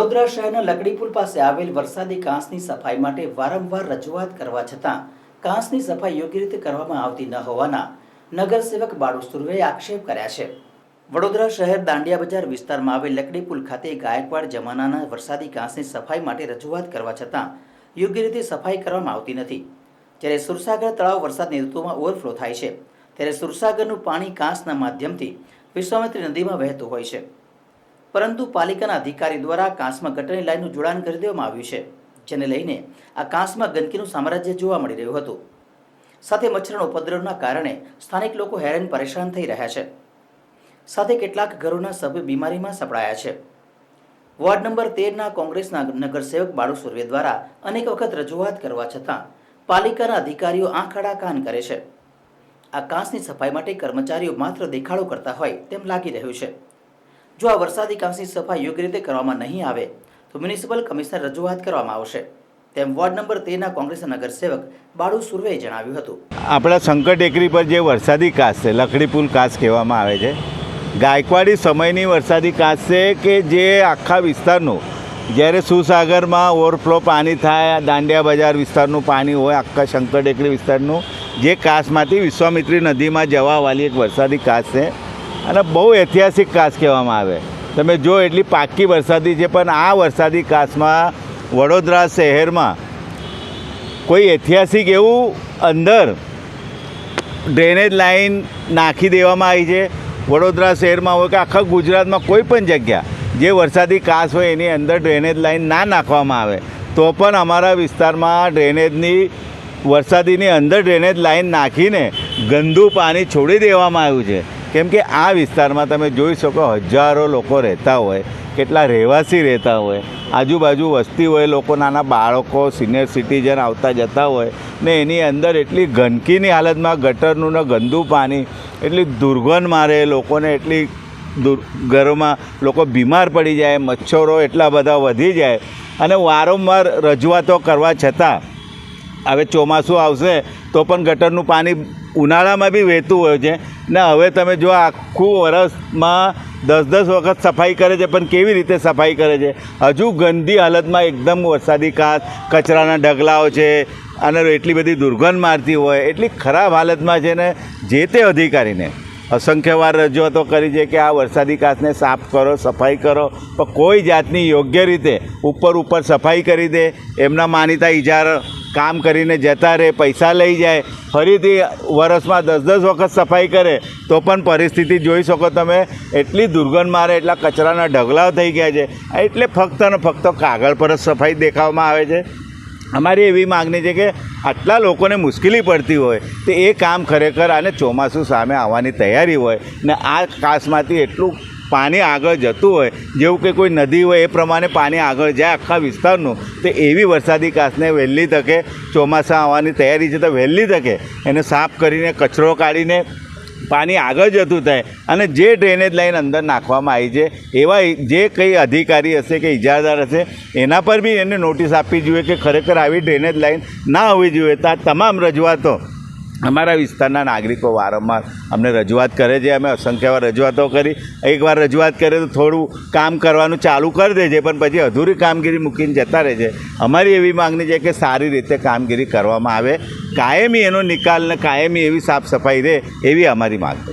વડોદરા શહેરના લકડી પુલ પાસે આવેલ વરસાદી કાંસની સફાઈ માટે વારંવાર રજૂઆત કરવા છતાં કાંસની સફાઈ યોગ્ય રીતે કરવામાં આવતી ન હોવાના નગરસેવક બાળુ સુર્વેએ આક્ષેપ કર્યા છે। વડોદરા શહેર દાંડિયા બજાર વિસ્તારમાં આવેલ લકડી પુલ ખાતે ગાયકવાડ જમાનાના વરસાદી કાંસની સફાઈ માટે રજૂઆત કરવા છતાં યોગ્ય રીતે સફાઈ કરવામાં આવતી નથી। જ્યારે સુરસાગર તળાવ વરસાદની ઋતુમાં ઓવરફ્લો થાય છે, ત્યારે સુરસાગરનું પાણી કાંસના માધ્યમથી વિશ્વામિત્રી નદીમાં વહેતું હોય છે, પરંતુ પાલિકાના અધિકારી દ્વારા કાંસમાં ગટરની લાઈનનું જોડાણ કરી દેવામાં આવ્યું છે, જેને લઈને આ કાંસમાં ગંદકીનું સામ્રાજ્ય જોવા મળી રહ્યું હતું। સાથે મચ્છરના ઉપદ્રવના કારણે સ્થાનિક લોકો હેરાન પરેશાન થઈ રહ્યા છે, સાથે કેટલાક ઘરોના સભ્યો બીમારીમાં સપડાયા છે। વોર્ડ નંબર 13ના કોંગ્રેસના નગરસેવક બાળુ સુર્વે દ્વારા અનેક વખત રજૂઆત કરવા છતાં પાલિકાના અધિકારીઓ આંખ આડા કાન કરે છે। આ કાંસની સફાઈ માટે કર્મચારીઓ માત્ર દેખાડો કરતા હોય તેમ લાગી રહ્યું છે। જો આ વરસાદી કાંસની સફાઈ યોગ્ય રીતે કરવામાં નહીં આવે તો મ્યુનિસિપલ કમિશનર રજૂઆત કરવામાં આવશે, તેમ વોર્ડ નંબર 13ના કોંગ્રેસના નગરસેવક બાળુ સુર્વેએ જણાવ્યું હતું। આપણા શંકર ટેકરી પર જે વરસાદી કાંસ છે, લકડી પુલ કાંસ કહેવામાં આવે છે, ગાયકવાડી સમયની વરસાદી કાંસ છે કે જે આખા વિસ્તારનું, જ્યારે સુસાગરમાં ઓવરફ્લો પાણી થાય, દાંડિયા બજાર વિસ્તારનું પાણી હોય, આખા શંકર ટેકરી વિસ્તારનું જે કાંસમાંથી વિશ્વામિત્રી નદીમાં જવાવાળી એક વરસાદી કાંસ છે અને બહુ ઐતિહાસિક કાંસ કહેવામાં આવે। તમે જો એટલી પાક્કી વરસાદી છે, પણ આ વરસાદી કાંસમાં વડોદરા શહેરમાં કોઈ ઐતિહાસિક એવું અંદર ડ્રેનેજ લાઈન નાખી દેવામાં આવી છે। વડોદરા શહેરમાં હોય કે આખા ગુજરાતમાં કોઈ પણ જગ્યા જે વરસાદી કાંસ હોય એની અંદર ડ્રેનેજ લાઈન ના નાખવામાં આવે તો પણ અમારા વિસ્તારમાં ડ્રેનેજની વરસાદીની અંદર ડ્રેનેજ લાઈન નાખીને ગંદુ પાણી છોડી દેવામાં આવ્યું છે। કેમ કે આ વિસ્તારમાં તમે જોઈ શકો હજારો લોકો રહેતા હોય, કેટલા રહેવાસી રહેતા હોય, આજુબાજુ વસ્તી હોય, લોકો નાના બાળકો, સિનિયર સિટીઝન આવતા જતા હોય ને એની અંદર એટલી ગંદકીની હાલતમાં ગટરનું ને ગંદુ પાણી, એટલી દુર્ગંધ મારે લોકોને, એટલી ઘરોમાં લોકો બીમાર પડી જાય, મચ્છરો એટલા બધા વધી જાય અને વારંવાર રજૂઆતો કરવા છતાં હવે ચોમાસું આવશે તો પણ ગટરનું પાણી ઉનાળામાં બી વહેતું હોય છે ને હવે તમે જો આખું વરસમાં 10-10 વખત સફાઈ કરે છે, પણ કેવી રીતે સફાઈ કરે છે? હજુ ગંદી હાલતમાં એકદમ વરસાદી કાંસ, કચરાના ઢગલાઓ છે અને એટલી બધી દુર્ગંધ મારતી હોય, એટલી ખરાબ હાલતમાં છે ને જે તે અધિકારીને અસંખ્ય વાર રજૂઆતો કરી છે કે આ વરસાદી કાંસને સાફ કરો, સફાઈ કરો, પણ કોઈ જાતની યોગ્ય રીતે ઉપર સફાઈ કરી દે, એમના માનીતા ઇજાર કામ કરીને જતા રહે, પૈસા લઈ જાય, ફરીથી વરસમાં 10-10 વખત સફાઈ કરે તો પણ પરિસ્થિતિ જોઈ શકો તમે, એટલી દુર્ગંધ મારે, એટલા કચરાના ઢગલાઓ થઈ ગયા છે। એટલે ફક્ત ને ફક્ત કાગળ પર જ સફાઈ દેખાવામાં આવે છે। અમારી એવી માગણી છે કે આટલા લોકોને મુશ્કેલી પડતી હોય તો એ કામ ખરેખર, આને ચોમાસું સામે આવવાની તૈયારી હોય ને આ કાંસમાંથી એટલું પાણી આગળ જતું હોય, જેવું કે કોઈ નદી હોય એ પ્રમાણે પાણી આગળ જાય આખા વિસ્તારનું, તો એવી વરસાદી કાંસને વહેલી તકે, ચોમાસા આવવાની તૈયારી છે તો વહેલી તકે એને સાફ કરીને કચરો કાઢીને પાણી આગળ જતું થાય અને જે ડ્રેનેજ લાઈન અંદર નાખવામાં આવી છે એવા જે કંઈ અધિકારી હશે કે ઇજારદાર હશે એના પર બી એને નોટિસ આપવી જોઈએ કે ખરેખર આવી ડ્રેનેજ લાઈન ના હોવી જોઈએ। તો આ તમામ રજૂઆતો અમારા વિસ્તારના નાગરિકો વારંવાર અમને રજૂઆત કરે છે, અમે અસંખ્ય વાર રજૂઆતો કરી, એકવાર રજૂઆત કરે તો થોડું કામ કરવાનું ચાલુ કરી દે છે, પણ પછી અધૂરી કામગીરી મૂકીને જતા રહે છે। અમારી એવી માગણી છે કે સારી રીતે કામગીરી કરવામાં આવે, કાયમી એનો નિકાલ ને કાયમી એવી સાફ સફાઈ રહે, એવી અમારી માગ છે।